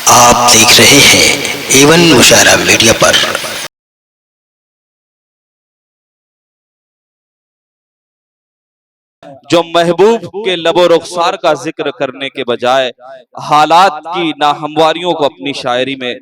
आप देख रहे हैं एवन मुशायरा मीडिया पर। जो महबूब के लबो रुखसार का जिक्र करने के बजाय हालात की नाहमवारियों को अपनी शायरी में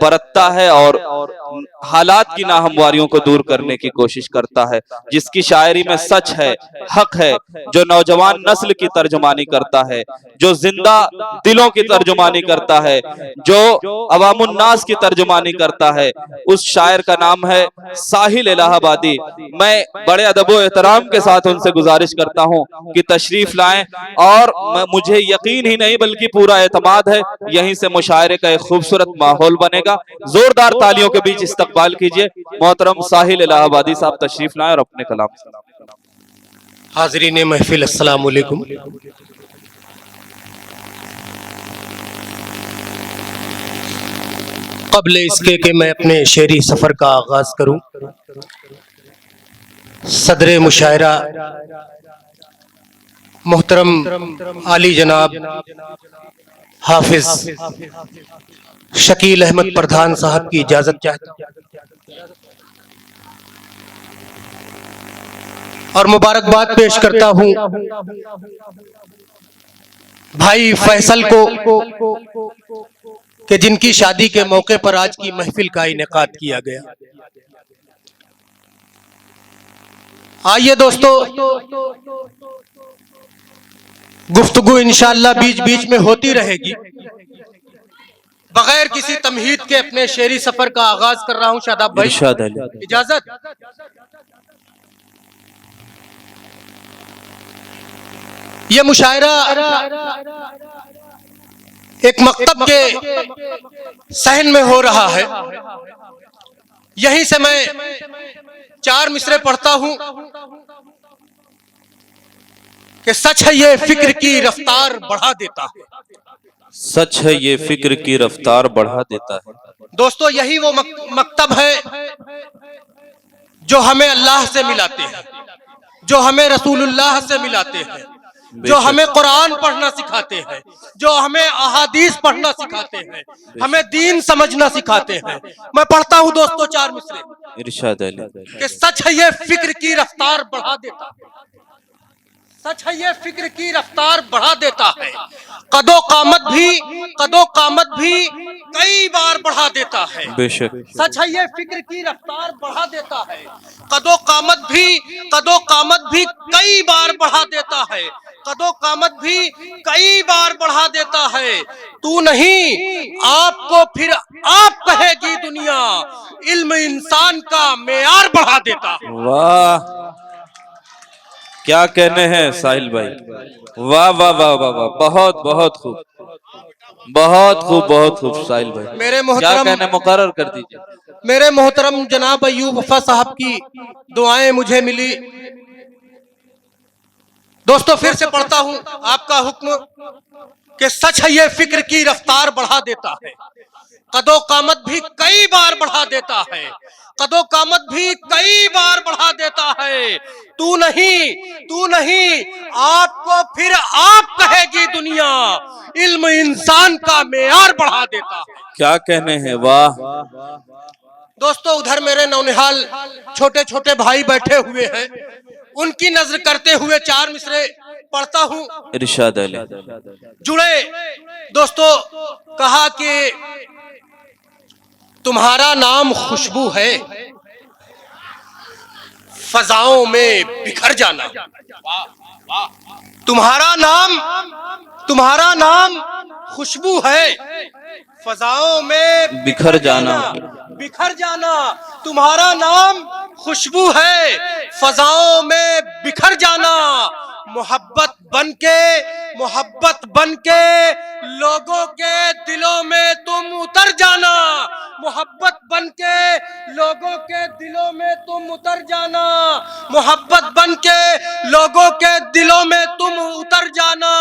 बरतता है और हालात की नाहमवारियों को दूर करने की कोशिश करता है। जिसकी शायरी में सच है, हक है, जो नौजवान नस्ल की तर्जुमानी करता है, जो जिंदा दिलों की तर्जुमानी करता है, जो अवामुन्नास की तर्जुमानी करता है, उस शायर का नाम है साहिल इलाहाबादी। मैं बड़े अदब व एहतराम के साथ उनसे गुजारिश करता हूं कि तशरीफ लाएं और मुझे यकीन ही नहीं बल्कि पूरा एतमाद है यहीं से मुशायरे का एक खूबसूरत माहौल बनेगा। जोरदार तालियों के बीच इस्तकबाल कीजिए मोहतरम साहिल इलाहाबादी साहब, तशरीफ लाएं और अपने कलाम से। हाज़रीन महफिल, अस्सलाम वालेकुम। क़ब्ल इसके कि मैं अपने शेरी सफ़र का आगाज़ करूं, सदर मुशायरा मोहतरम आली जनाब हाफिज शकील अहमद प्रधान साहब की इजाज़त चाहता हूं और मुबारकबाद पेश करता हूं भाई फैसल को कि जिनकी शादी के मौके पर आज की महफिल का इनेकाद किया गया। आइए दोस्तों, गुफ्तगू इंशाअल्लाह बीच बीच में होती रहेगी। बगैर किसी तमहीद के अपने शेरी सफर का आगाज कर रहा हूं। शादाब भाई, इजाजत। यह मुशायरा एक मकतब के सहन में हो रहा है। यहीं से मैं 4 मिसरे पढ़ता हूं कि सच है ये फिक्र की रफ्तार बढ़ा देता है। सच है ये फिक्र की रफ्तार बढ़ा देता है। दोस्तों, यही वो मकतब है जो हमें अल्लाह से मिलाते हैं, जो हमें रसूलुल्लाह से मिलाते हैं, जो हमें कुरान पढ़ना सिखाते हैं, जो हमें अहादीस पढ़ना सिखाते हैं, हमें दीन समझना सिखाते हैं। मैं पढ़ता हूं दोस्तों 4 मिसरे इरशाद अली कि सच है ये फिक्र की रफ्तार बढ़ा देता है। सच है ये फिक्र की रफ्तार बढ़ा देता है। कदो कामत भी कई बार बढ़ा देता है। बेशक सच है ये फिक्र की रफ्तार बढ़ा देता है। कदो कामत भी कई बार बढ़ा देता है। कदो कामत भी कई बार बढ़ा देता है। तू नहीं आपको फिर आप कहेगी दुनिया, इल्म इंसान का मेयार बढ़ा देता है। वाह, क्या कहने हैं साहिल भाई, वाह वाह वाह वाह वाह, बहुत बहुत खूब, बहुत खूब, बहुत खूब साहिल भाई। मेरे क्या कहने मुकर्रर कर दीजिए। मेरे मोहतरम जनाब अयूब वफा साहब की दुआएं मुझे मिली। दोस्तों, फिर से पढ़ता हूं आपका हुक्म कि सच है ये फिक्र की रफ्तार बढ़ा देता है। कदो कामत भी कई बार बढ़ा देता है। कदो कामत भी कई बार बढ़ा देता है। तू नहीं आपको फिर आप कहेगी दुनिया, इल्म इंसान का मेयार बढ़ा देता है। क्या कहने हैं, वाह। दोस्तों, उधर मेरे नौनिहाल छोटे छोटे भाई बैठे हुए हैं, उनकी नजर करते हुए 4 मिसरे पढ़ता हूं। इरशाद अली जुड़े दोस्तों, कहा कि तुम्हारा नाम खुशबू है, फजाओं में बिखर जाना। तुम्हारा नाम खुशबू है, फजाओं में बिखर जाना। तुम्हारा नाम खुशबू है, फजाओं में बिखर जाना। मोहब्बत बन के लोगों के दिलों में तुम उतर जाना। मोहब्बत बन के लोगों के दिलों में तुम उतर जाना। मोहब्बत बन के लोगों के दिलों में तुम उतर जाना।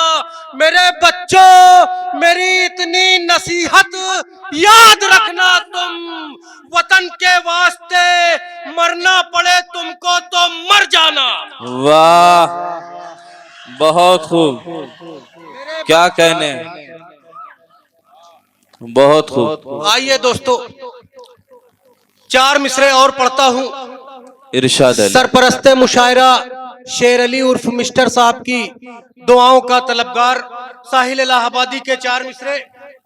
मेरे बच्चों, मेरी इतनी नसीहत याद रखना, तुम वतन के वास्ते मरना पड़े तुमको तो मर जाना। वाह, बहुत खूब, क्या कहने। बहुत खूब। आइए दोस्तों, चार मिसरे और पढ़ता हूँ। इरशाद अली। सरपरस्ते मुशायरा शेर अली उर्फ मिस्टर साहब की दुआओं का तलबगार साहिल इलाहाबादी के चार मिसरे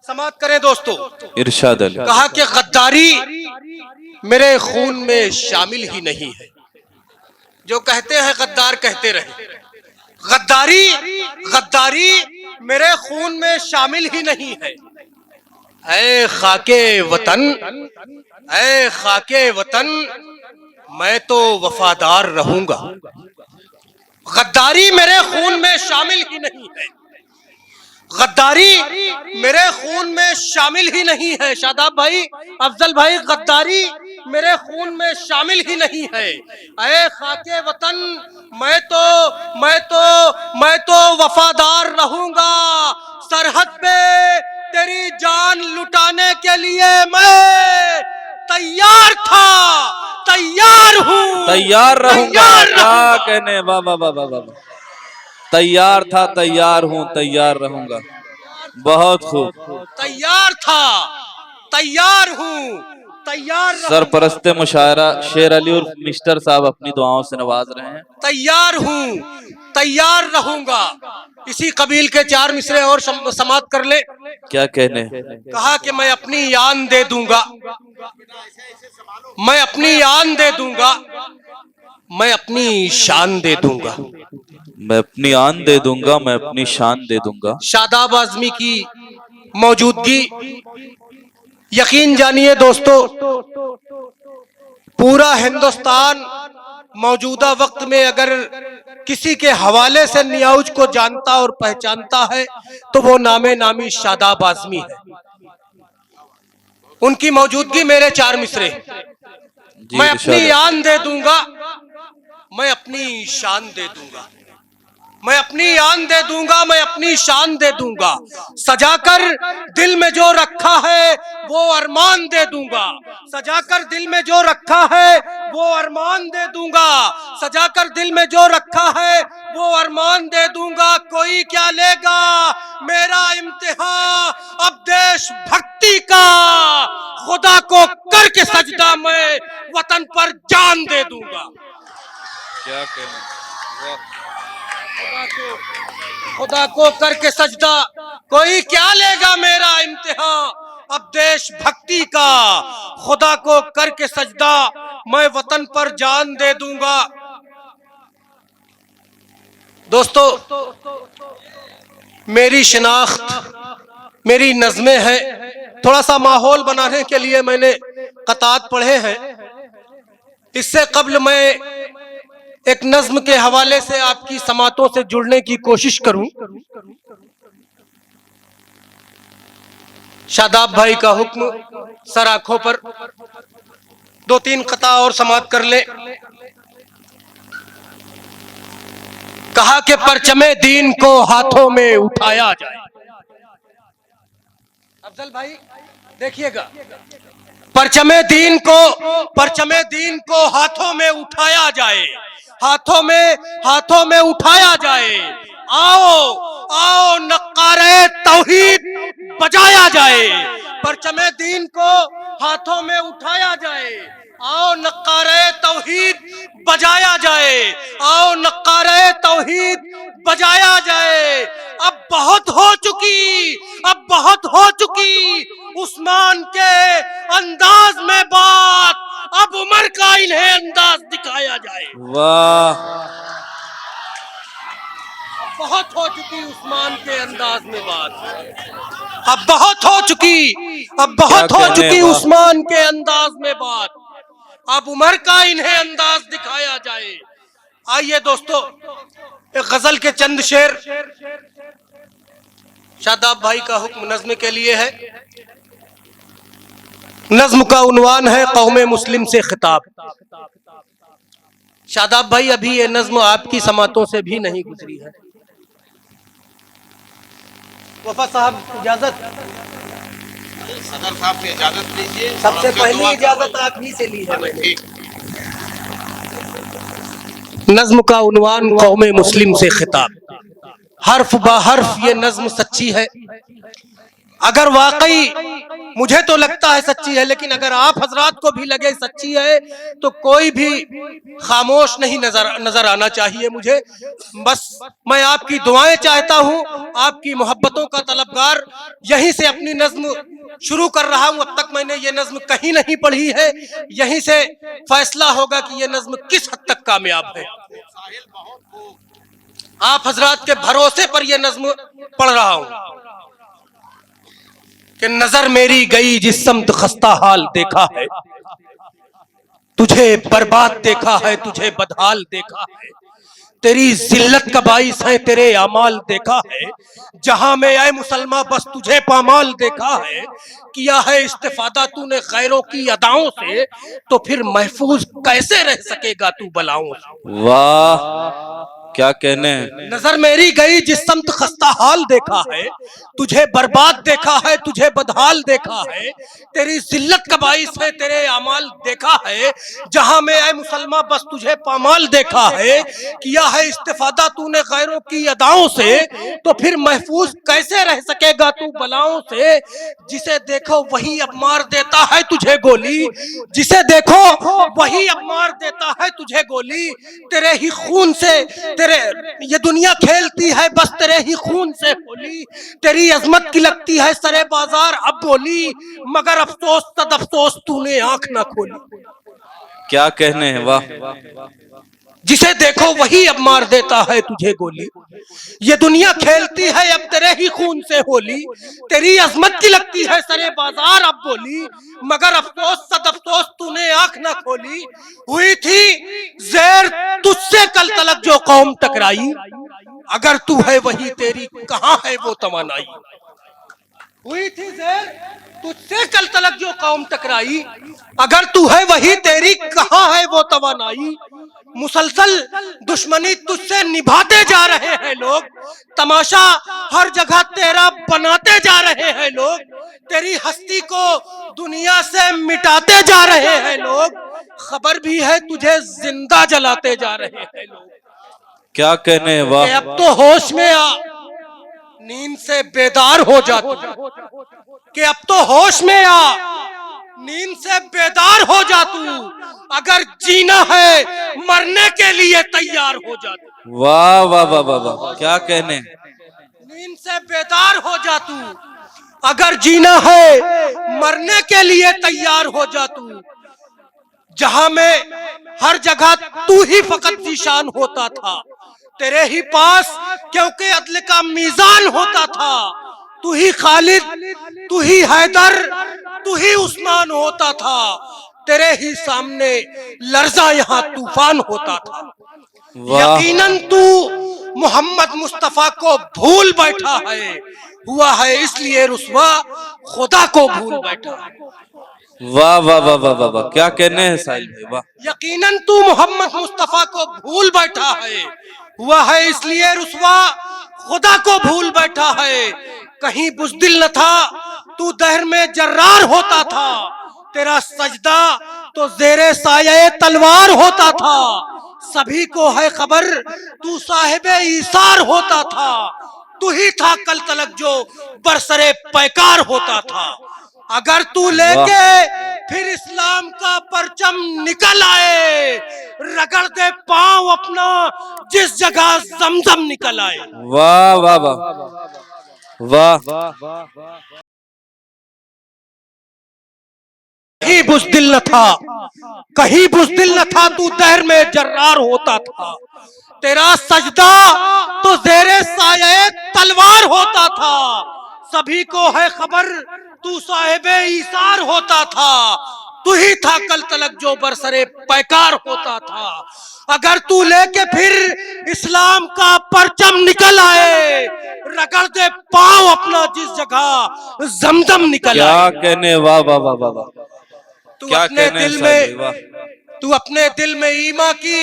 समाप्त करें दोस्तों। इरशाद अली। कहा कि गद्दारी मेरे खून में शामिल ही नहीं है। जो कहते हैं गद्दार कहते रहे, गद्दारी गद्दारी मेरे खून में शामिल ही नहीं है। ऐ खाके वतन, ऐ खाके वतन, मैं तो वफादार रहूंगा। गद्दारी मेरे खून में शामिल ही नहीं है। गद्दारी मेरे खून में शामिल ही नहीं है। शादाब भाई, अफजल भाई, गद्दारी मेरे खून में शामिल ही नहीं है। ऐ खाके वतन, मैं तो वफादार रहूंगा। सरहद पे तेरी जान लुटाने के लिए मैं तैयार था, तैयार हूँ, तैयार रहूंगा। क्या कहने, वाह वाह वाह वाह वाह। तैयार था, तैयार हूँ, तैयार रहूंगा। बहुत खूब। तैयार था, तैयार हूँ, तैयार सरपरस्ते मुशायरा शेर अली और मिस्टर साहब अपनी दुआओं से नवाज रहे हैं। तैयार हूँ, तैयार रहूंगा। इसी कबील के चार मिसरे और समाप्त कर ले। क्या कहने। कहा कि मैं अपनी जान दे दूंगा, मैं अपनी जान दे दूंगा, मैं अपनी शान दे दूंगा। मैं अपनी आन दे दूंगा, मैं अपनी शान दे दूंगा। शादाब आजमी की मौजूदगी, यकीन जानिए दोस्तों, पूरा हिंदुस्तान मौजूदा वक्त में अगर किसी के हवाले से नियाउज को जानता और पहचानता है तो वो नामे नामी शादाब आजमी है। उनकी मौजूदगी मेरे चार मिसरे। मैं अपनी जान दे दूंगा, मैं अपनी शान दे दूंगा, मैं अपनी जान दे दूंगा, मैं अपनी शान दे दूंगा। सजाकर दिल में जो रखा है वो अरमान दे दूंगा। सजाकर दिल में जो रखा है वो अरमान दे दूंगा। सजाकर दिल में जो रखा है वो अरमान दे दूंगा। कोई क्या लेगा मेरा इम्तिहान, अब देश भक्ति का खुदा को करके सजदा मैं वतन पर जान दे दूंगा। क्या कहना। खुदा को करके सजदा, कोई क्या लेगा मेरा इम्तिहान, अब देश भक्ति का खुदा को करके सजदा मैं वतन पर जान दे दूंगा। दोस्तों, मेरी शिनाख्त, मेरी नज़में हैं। थोड़ा सा माहौल बनाने के लिए मैंने क़तात पढ़े हैं। इससे कब्ल मैं एक नज्म के हवाले से आपकी समातों से जुड़ने की कोशिश करूं। शादाब भाई का हुक्म सर आंखों पर, दो तीन कता और समाप्त कर ले। कहा कि परचमे दीन को हाथों में उठाया जाए। अफजल भाई देखिएगा, परचमे दीन को हाथों में उठाया जाए, हाथों में उठाया जाए। आओ आओ नक्कारे तौहीद बजाया जाए। परचमे दीन को हाथों में उठाया जाए। आओ नक्कारे तौहीद बजाया जाए। आओ नक्कारे तौहीद बजाया जाए। अब बहुत हो चुकी उस्मान के अंदाज में बात, अब उमर का इन्हें अंदाज दिखाया जाए। वाह। बहुत हो चुकी उस्मान के अंदाज में बात, अब बहुत हो चुकी उस्मान के अंदाज में बात, अब उमर का इन्हें अंदाज दिखाया जाए। आइए दोस्तों, एक गजल के चंद शेर शादाब भाई का हुक्म नज्म के लिए है। नज्म का उन्वान है कौमे मुस्लिम से खिताब। शादाब भाई, अभी ये नज्म आपकी समातों से भी नहीं गुजरी है। वफा साहब इजाजत, सदर साहब से इजाजत लीजिए। सबसे पहली इजाजत आप ही से ली है मैंने। नज्म का उन्वान कौमे मुस्लिम से खिताब। हर्फ बा हर्फ ये नज्म सच्ची है। अगर वाकई मुझे तो लगता है सच्ची है, लेकिन अगर आप हजरात को भी लगे सच्ची है तो कोई भी खामोश नहीं नजर आना चाहिए मुझे। बस मैं आपकी दुआएं चाहता हूं, आपकी मोहब्बतों का तलबगार। यहीं से अपनी नज्म शुरू कर रहा हूं। अब तक मैंने ये नज्म कहीं नहीं पढ़ी है, यहीं से फैसला होगा कि ये नज्म किस हद तक कामयाब है। आप हजरात के भरोसे पर यह नज्म पढ़ रहा हूं कि नजर मेरी गई जिस समत खस्ता हाल देखा है, तुझे बर्बाद देखा है, तुझे बदहाल देखा है, तेरी जिल्लत का बाइस है तेरे अमाल देखा है, जहां में आए मुसलमान बस तुझे पामाल देखा है, किया है इस्तिफादा तूने गैरों की अदाओं से, तो फिर महफूज कैसे रह सकेगा तू बलाओं से। वाह क्या कहने हैं। नजर मेरी गई जिस समत खस्ता हाल देखा है, तुझे बर्बाद देखा है, तुझे बदहाल देखा है, तेरी जिल्लत का बाइस है तेरे अमाल देखा है, जहां में आए मुसलमान बस तुझे पामाल देखा है, किया है इस्तिफादा तूने गैरों की अदाओं से, तो फिर महफूज कैसे रह सकेगा तू बलाओं से। जिसे देखो वही अब मार देता है तुझे गोली, जिसे देखो वही अब मार देता है तुझे गोली, तेरे ही खून से तेरे ये दुनिया खेलती है बस तेरे ही खून से होली, तेरी अजमत की लगती है सरे बाजार अब बोली, मगर अफसोस तद अफसोस तूने आंख ना खोली। क्या कहने हैं। वाह जिसे देखो वही अब मार देता है तुझे गोली, ये दुनिया खेलती है अब तेरे ही खून से होली, तेरी अजमत की लगती है सरे बाजार अब बोली, मगर अफसोस सद अफसोस तूने आंख न खोली। हुई थी ज़ेर तुझसे कल तलक जो कौम टकराई, अगर तू है वही तेरी कहां है वो तमन्नाई। हुई थी ज़ेर तुझसे कल तलक जो कौम टकराई, अगर तू है वही तेरी कहां है वो तवानाई। मुसलसल दुश्मनी तुझसे निभाते जा रहे हैं लोग, तमाशा हर जगह तेरा बनाते जा रहे हैं लोग, तेरी हस्ती को दुनिया से मिटाते जा रहे हैं लोग, खबर भी है तुझे जिंदा जलाते जा रहे हैं लोग। क्या कहने हैं। वाह अब तो होश में आ, नींद से बेदार हो जा तू, कि अब तो होश में आ, नींद से बेदार हो जा तू, अगर जीना है मरने के लिए तैयार हो जा तू। वाह वाह वाह वाह वाह क्या कहने। नींद से बेदार हो जा तू, अगर जीना है मरने के लिए तैयार हो जा तू, जहां में हर जगह तू ही फकत जीशान होता था, तेरे ही पास क्योंकि अदल का मीजान होता था, तू ही खालिद तू ही हैदर तू ही उस्मान होता था, तेरे ही सामने लर्जा यहाँ तूफान होता था। यकीनन तू मोहम्मद मुस्तफा को भूल बैठा है, हुआ है इसलिए रुस्वा खुदा को भूल बैठा है। वाह वाह वाह वाह वाह वाह क्या कहने हैं साहिल भाई। वाह यकीनन तू मोहम्मद मुस्तफा को भूल बैठा है, हुआ है इसलिए रुस्वा खुदा को भूल बैठा है। कहीं बुज़दिल न था तू दहर में जर्रार होता था, तेरा सजदा तो ज़ेरे साये तलवार होता था, सभी को है खबर तू साहिबे ईसार होता था, तू ही था कल तलक जो बरसरे पैकार होता था। अगर तू लेके फिर इस्लाम का परचम निकल आए, रगड़ दे पांव अपना जिस जगह जमजम निकल आए। वाह वाह वाह वाह कहीं बुज़दिल न था, कहीं बुज़दिल न था तू दहर में जर्रार होता था, तेरा सजदा तो ज़ेरे साये तलवार होता था, सभी को है खबर तू साहिबे ईसार होता था, तू ही था कल तलक जो बरसरे पैकार होता था। अगर तू लेके फिर इस्लाम का परचम निकल आए, रगड़ दे पांव अपना जिस जगह जमजम निकल आए। क्या कहने। वाह वाह वाह वाह वाह क्या कहने। तू अपने दिल में ईमा की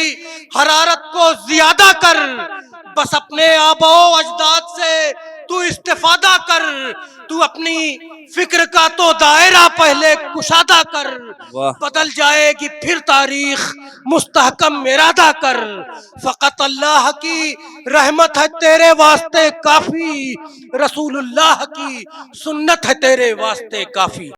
हरारत को ज्यादा कर, बस अपने आबो अजदाद से तू इस्तिफादा कर, तू अपनी फिक्र का तो दायरा पहले कुशादा कर, बदल जाएगी फिर तारीख मुस्तहकम इरादा कर, फकत अल्लाह की रहमत है तेरे वास्ते काफी, रसूलुल्लाह की सुन्नत है तेरे वास्ते काफी।